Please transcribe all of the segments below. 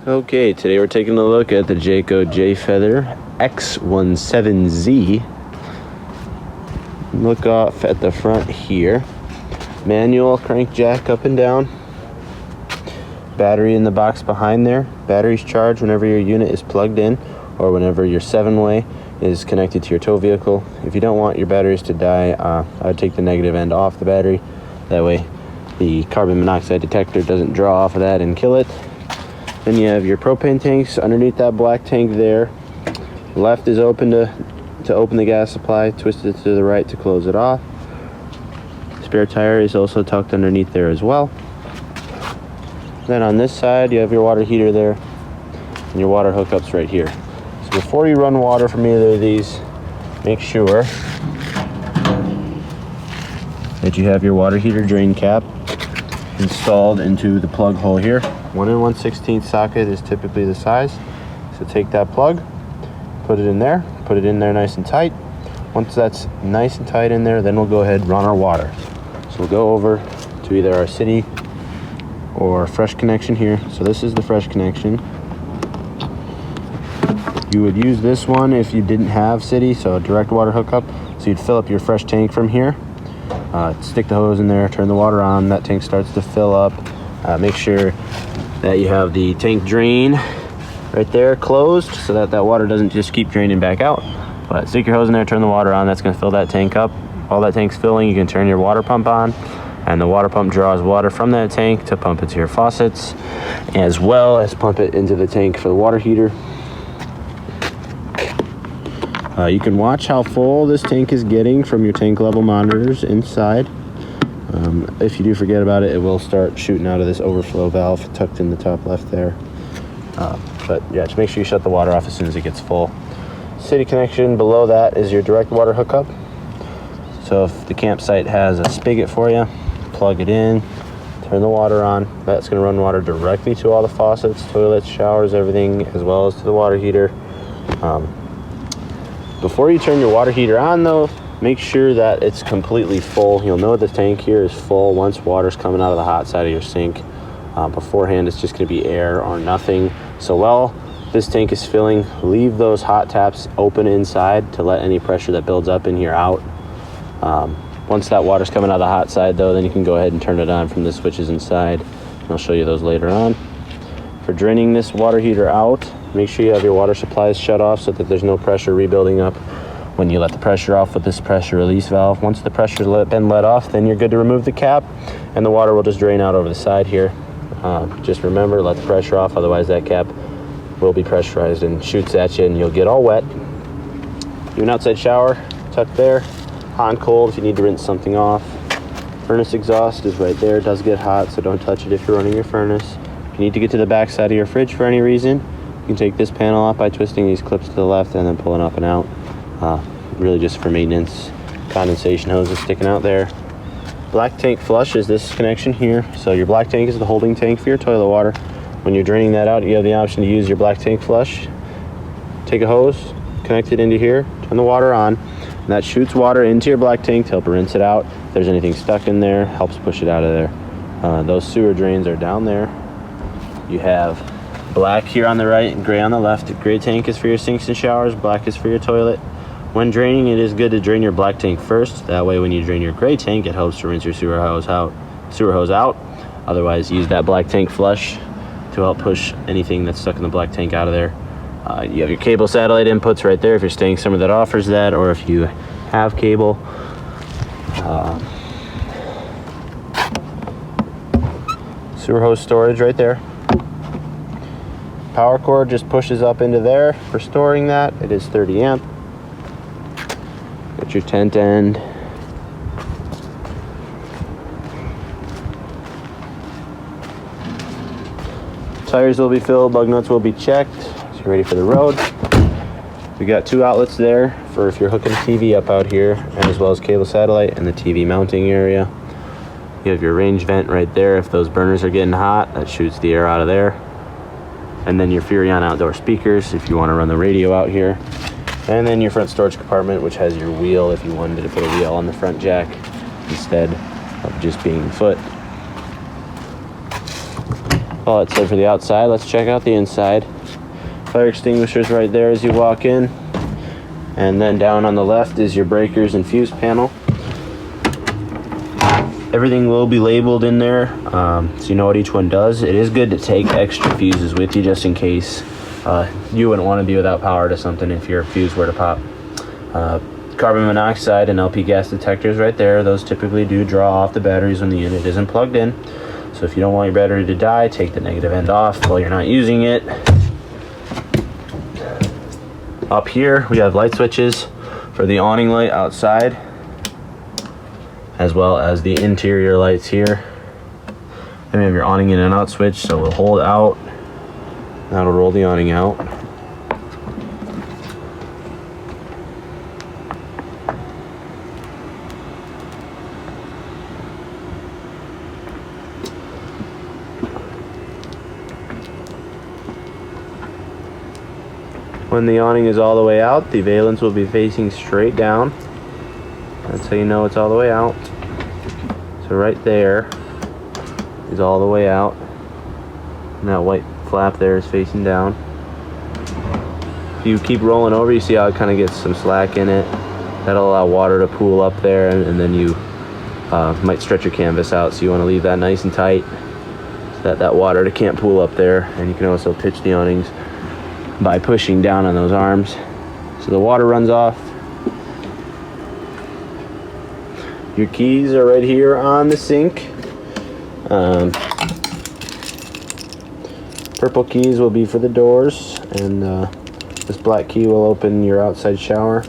Okay, today we're taking a look at the Jayco J-Feather X17Z. Look off at the front here. Manual crank jack up and down. Battery in the box behind there. Battery's charged whenever your unit is plugged in or whenever your 7-way is connected to your tow vehicle. If you don't want your batteries to die, I would take the negative end off the battery. That way the carbon monoxide detector doesn't draw off of that and kill it. Then you have your propane tanks underneath that black tank there. Left is open to open the gas supply, twisted to the right to close it off. Spare tire is also tucked underneath there as well. Then on this side you have your water heater there and your water hookups right here. So before you run water from either of these, make sure that you have your water heater drain cap installed into the plug hole here. 1 1/16 socket is typically the size. So take that plug, put it in there nice and tight. Once that's nice and tight in there, then we'll go ahead and run our water. So we'll go over to either our city or fresh connection here. So this is the fresh connection. You would use this one if you didn't have city, so a direct water hookup. So you'd fill up your fresh tank from here. Stick the hose in there, turn the water on, that tank starts to fill up. Make sure that you have the tank drain right there closed so that that water doesn't just keep draining back out. But stick your hose in there, turn the water on, that's going to fill that tank up. While that tank's filling, you can turn your water pump on, and the water pump draws water from that tank to pump into your faucets, as well as pump it into the tank for the water heater. You can watch how full this tank is getting from your tank level monitors inside. If you do forget about it, it will start shooting out of this overflow valve tucked in the top left there. But yeah, just make sure you shut the water off as soon as it gets full. City connection below that is your direct water hookup. So if the campsite has a spigot for you, plug it in, turn the water on. That's going to run water directly to all the faucets, toilets, showers, everything, as well as to the water heater. Before you turn your water heater on though, make sure that it's completely full. You'll know the tank here is full once water's coming out of the hot side of your sink. Beforehand, it's just going to be air or nothing. So while this tank is filling, leave those hot taps open inside to let any pressure that builds up in here out. Once that water's coming out of the hot side though, then you can go ahead and turn it on from the switches inside. I'll show you those later on. For draining this water heater out, make sure you have your water supplies shut off so that there's no pressure rebuilding up when you let the pressure off with this pressure release valve. Once the pressure's been let off, then you're good to remove the cap and the water will just drain out over the side here. Just remember, let the pressure off, otherwise that cap will be pressurized and shoots at you and you'll get all wet. Do an outside shower, tucked there. Hot and cold if you need to rinse something off. Furnace exhaust is right there. It does get hot, so don't touch it if you're running your furnace. If you need to get to the back side of your fridge for any reason, you can take this panel off by twisting these clips to the left and then pulling up and out. Really just for maintenance. Condensation hose is sticking out there. Black tank flush is this connection here. So your black tank is the holding tank for your toilet water. When you're draining that out, you have the option to use your black tank flush. Take a hose, connect it into here, turn the water on, and that shoots water into your black tank to help rinse it out. If there's anything stuck in there, helps push it out of there. Those sewer drains are down there. You have black here on the right and gray on the left. The gray tank is for your sinks and showers, black is for your toilet. When draining, it is good to drain your black tank first. That way when you drain your gray tank, it helps to rinse your sewer hose out. Otherwise, use that black tank flush to help push anything that's stuck in the black tank out of there. You have your cable satellite inputs right there if you're staying somewhere that offers that, or if you have cable. Sewer hose storage right there. Power cord just pushes up into there for storing that. It is 30 amp. Got your tent end. Tires will be filled, lug nuts will be checked, so you're ready for the road. We got 2 outlets there for if you're hooking TV up out here, as well as cable satellite and the TV mounting area. You have your range vent right there. If those burners are getting hot, that shoots the air out of there. And then your Furion outdoor speakers if you want to run the radio out here. And then your front storage compartment, which has your wheel if you wanted to put a wheel on the front jack instead of just being foot. all that's said for the outside. Let's check out the inside. Fire extinguishers right there as you walk in. And then down on the left is your breakers and fuse panel. Everything will be labeled in there, so you know what each one does. It is good to take extra fuses with you just in case you wouldn't want to be without power to something if your fuse were to pop. Carbon monoxide and LP gas detectors right there. Those typically do draw off the batteries when the unit isn't plugged in. So if you don't want your battery to die, take the negative end off while you're not using it. Up here we have light switches for the awning light outside, as well as the interior lights here. Then we have your awning in and out switch, so we'll hold out. That'll roll the awning out. When the awning is all the way out, the valence will be facing straight down. That's how you know it's all the way out. So right there is all the way out. And that white flap there is facing down. If you keep rolling over, you see how it kind of gets some slack in it. That'll allow water to pool up there, and then you might stretch your canvas out. So you want to leave that nice and tight so that that water can't pool up there. And you can also pitch the awnings by pushing down on those arms. So the water runs off. Your keys are right here on the sink. Purple keys will be for the doors, and this black key will open your outside shower.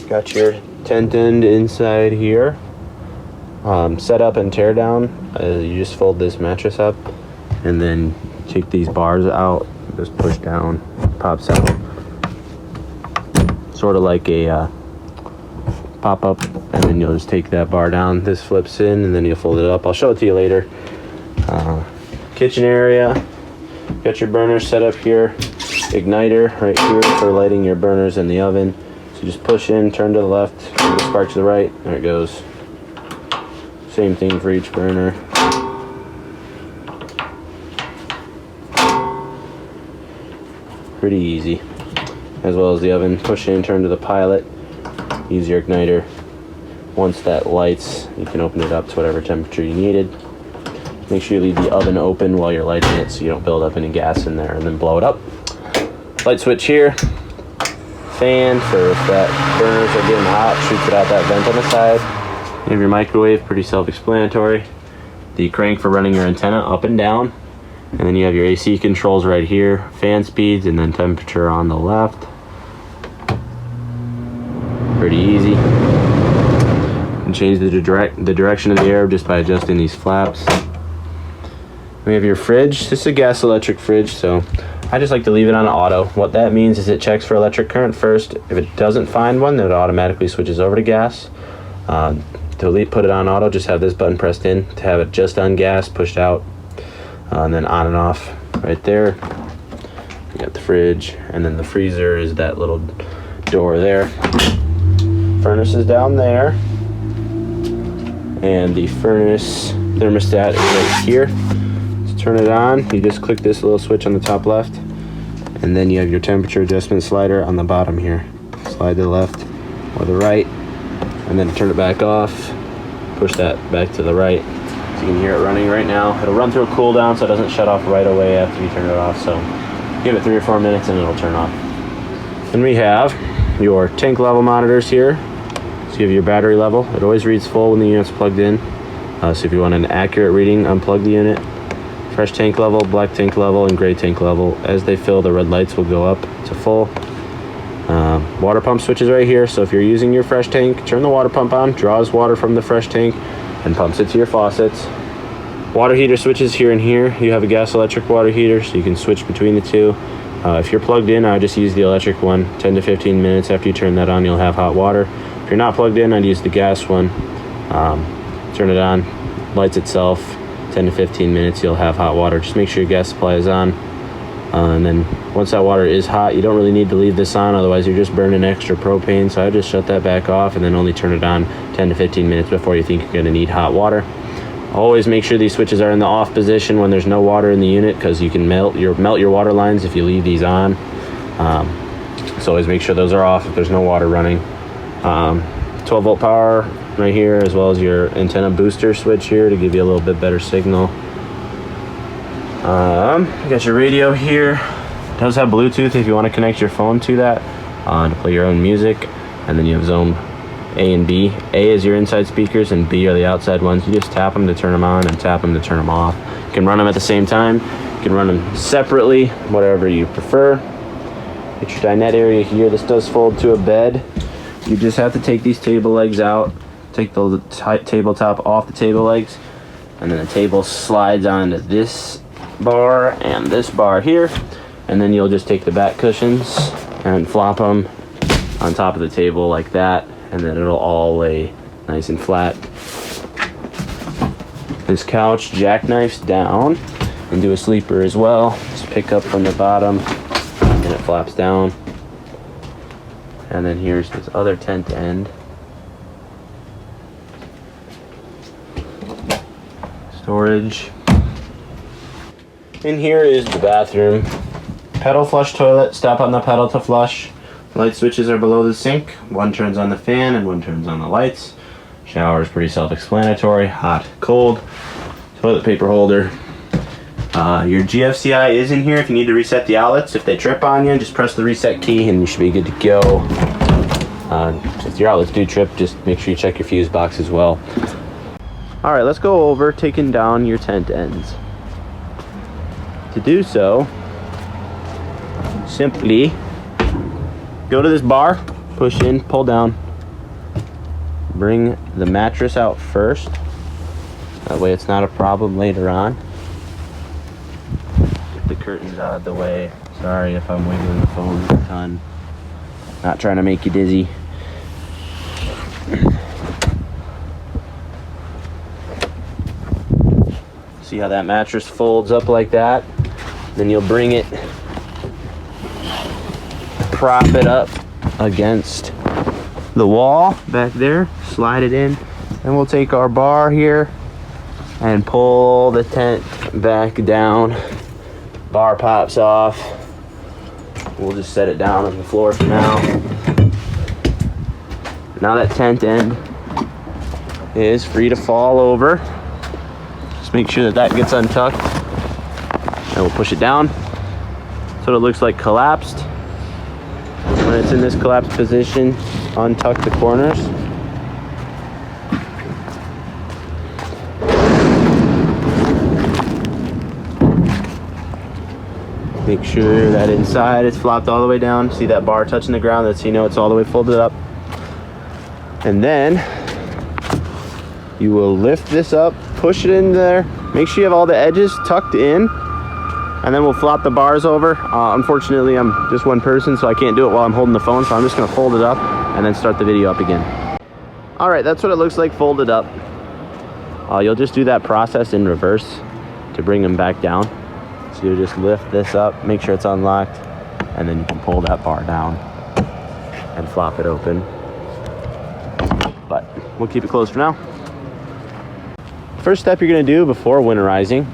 Got your tent end inside here. Set up and tear down. You just fold this mattress up and then take these bars out, just push down, pops out. Sort of like a pop up, and then you'll just take that bar down. This flips in and then you'll fold it up. I'll show it to you later. Kitchen area. Got your burners set up here. Igniter right here for lighting your burners in the oven. So just push in, turn to the left, the spark to the right. There it goes. Same thing for each burner. Pretty easy. As well as the oven. Push in, turn to the pilot. Use your igniter. Once that lights, you can open it up to whatever temperature you needed. Make sure you leave the oven open while you're lighting it so you don't build up any gas in there, and then blow it up. Light switch here. Fan for if that burners are getting hot, shoots it out that vent on the side. You have your microwave, pretty self-explanatory. The crank for running your antenna up and down. And then you have your AC controls right here, fan speeds, and then temperature on the left. Pretty easy. You can change the direction of the air just by adjusting these flaps. We have your fridge. This is a gas electric fridge, so I just like to leave it on auto. What that means is it checks for electric current first. If it doesn't find one, then it automatically switches over to gas. To put it on auto, just have this button pressed in. To have it just on gas, pushed out, and then on and off right there. You got the fridge, and then the freezer is that little door there. Furnace is down there, and the furnace thermostat is right here. To turn it on, you just click this little switch on the top left, and then you have your temperature adjustment slider on the bottom here. Slide to the left or the right, and then turn it back off. Push that back to the right. So you can hear it running right now. It'll run through a cool down so it doesn't shut off right away after you turn it off. So give it 3 or 4 minutes and it'll turn off. Then we have your tank level monitors here. So you have your battery level. It always reads full when the unit's plugged in. So if you want an accurate reading, unplug the unit. Fresh tank level, black tank level, and gray tank level. As they fill, the red lights will go up to full. Water pump switches right here. So if you're using your fresh tank, turn the water pump on, draws water from the fresh tank, and pumps it to your faucets. Water heater switches here and here. You have a gas electric water heater, so you can switch between the two. If you're plugged in, I just use the electric one. 10 to 15 minutes after you turn that on, you'll have hot water. If you're not plugged in, I'd use the gas one. Turn it on, lights itself. 10 to 15 minutes, you'll have hot water. Just make sure your gas supply is on. And then once that water is hot, you don't really need to leave this on, otherwise you're just burning extra propane. So I just shut that back off and then only turn it on 10 to 15 minutes before you think you're going to need hot water. Always make sure these switches are in the off position when there's no water in the unit, because you can melt your water lines if you leave these on. So always make sure those are off if there's no water running. 12 volt power right here, as well as your antenna booster switch here to give you a little bit better signal. You got your radio here. It does have Bluetooth if you want to connect your phone to that to play your own music. And then you have zone A and B. A is your inside speakers and B are the outside ones. You just tap them to turn them on and tap them to turn them off. You can run them at the same time. You can run them separately, whatever you prefer. Get your dinette area here. This does fold to a bed. You just have to take these table legs out, take the tabletop off the table legs, and then the table slides onto this bar and this bar here, and then you'll just take the back cushions and flop them on top of the table like that, and then it'll all lay nice and flat. This couch jackknifes down into a sleeper as well. Just pick up from the bottom and it flaps down. And then here's this other tent end. Storage. In here is the bathroom. Pedal flush toilet. Step on the pedal to flush. Light switches are below the sink. One turns on the fan and one turns on the lights. Shower is pretty self-explanatory. Hot, cold. Toilet paper holder. Your GFCI is in here if you need to reset the outlets. If they trip on you, just press the reset key and you should be good to go. If your outlets do trip, just make sure you check your fuse box as well. Alright, let's go over taking down your tent ends. To do so, simply go to this bar, push in, pull down, bring the mattress out first. That way it's not a problem later on. Get the curtains out of the way. Sorry if I'm wiggling the phone a ton. Not trying to make you dizzy. See how that mattress folds up like that? Then you'll bring it, prop it up against the wall back there, slide it in, and we'll take our bar here and pull the tent back down. Bar pops off. We'll just set it down on the floor for now. Now that tent end is free to fall over. Just make sure that that gets untucked. And we'll push it down. So it looks like collapsed. When it's in this collapsed position, untuck the corners. Make sure that inside it's flopped all the way down. See that bar touching the ground? That's so you know it's all the way folded up. And then you will lift this up, push it in there. Make sure you have all the edges tucked in. And then we'll flop the bars over. Unfortunately, I'm just one person, so I can't do it while I'm holding the phone. So I'm just gonna fold it up and then start the video up again. All right, that's what it looks like folded up. You'll just do that process in reverse to bring them back down. So you just lift this up, make sure it's unlocked, and then you can pull that bar down and flop it open. But we'll keep it closed for now. First step you're gonna do before winterizing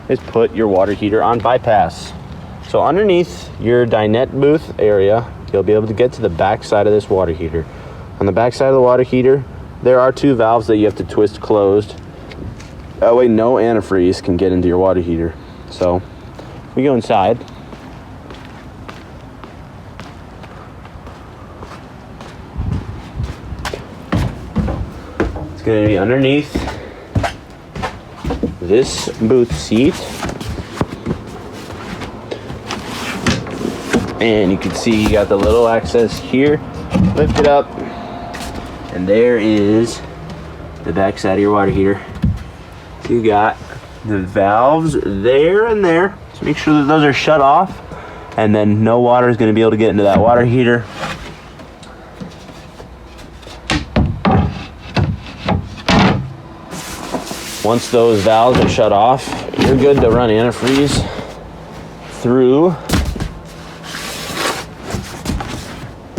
is put your water heater on bypass. So underneath your dinette booth area, you'll be able to get to the back side of this water heater. On the back side of the water heater, there are two valves that you have to twist closed. That way no antifreeze can get into your water heater. So we go inside. It's going to be underneath this booth seat. And you can see you got the little access here. Lift it up. And there is the back side of your water heater. So you got the valves there and there. So make sure that those are shut off. And then no water is going to be able to get into that water heater. Once those valves are shut off, you're good to run antifreeze through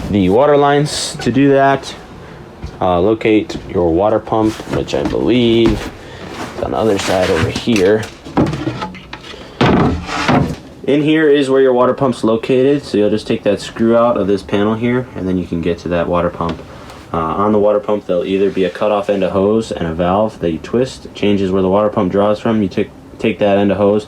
the water lines. To do that, locate your water pump, which I believe is on the other side over here. In here is where your water pump's located, so you'll just take that screw out of this panel here, and then you can get to that water pump. On the water pump, there'll either be a cutoff end of hose and a valve that you twist. It changes where the water pump draws from. You take that end of hose,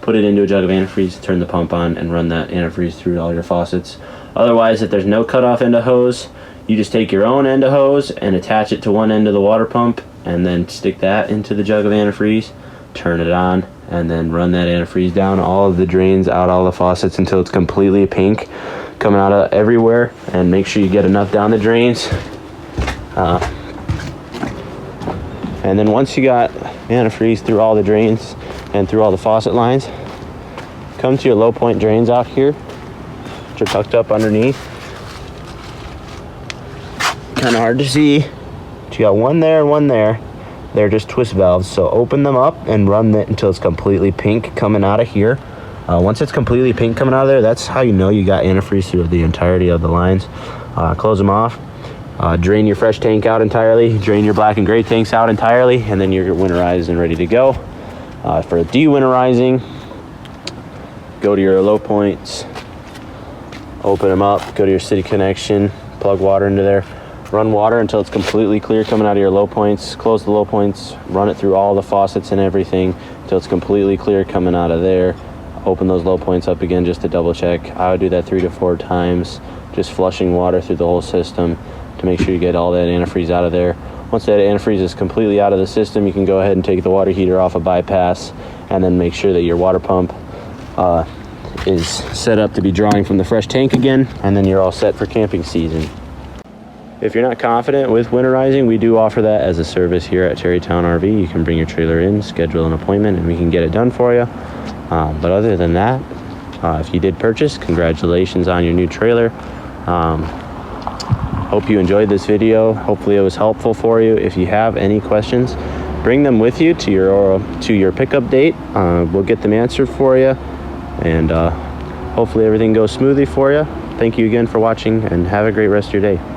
put it into a jug of antifreeze, turn the pump on, and run that antifreeze through all your faucets. Otherwise, if there's no cutoff end of hose, you just take your own end of hose and attach it to one end of the water pump, and then stick that into the jug of antifreeze, turn it on, and then run that antifreeze down all of the drains, out all the faucets until it's completely pink, coming out of everywhere. And make sure you get enough down the drains. And then once you got antifreeze through all the drains and through all the faucet lines, come to your low point drains out here, which are tucked up underneath. Kind of hard to see, but you got one there and one there. They're just twist valves, so open them up and run it until it's completely pink coming out of here. Once it's completely pink coming out of there, that's how you know you got antifreeze through the entirety of the lines. Close them off. Drain your fresh tank out entirely. Drain your black and gray tanks out entirely, and then you're winterized and ready to go. For de-winterizing, go to your low points, open them up, go to your city connection, plug water into there. Run water until it's completely clear coming out of your low points. Close the low points, run it through all the faucets and everything until it's completely clear coming out of there. Open those low points up again just to double check. I would do that 3 to 4 times, just flushing water through the whole system to make sure you get all that antifreeze out of there. Once that antifreeze is completely out of the system, you can go ahead and take the water heater off a bypass, and then make sure that your water pump is set up to be drawing from the fresh tank again, and then you're all set for camping season. If you're not confident with winterizing, we do offer that as a service here at TerryTown RV. You can bring your trailer in, schedule an appointment, and we can get it done for you. But other than that, if you did purchase, congratulations on your new trailer. Hope you enjoyed this video. Hopefully it was helpful for you. If you have any questions, bring them with you to your pickup date. We'll get them answered for you, and hopefully everything goes smoothly for you. Thank you again for watching, and have a great rest of your day.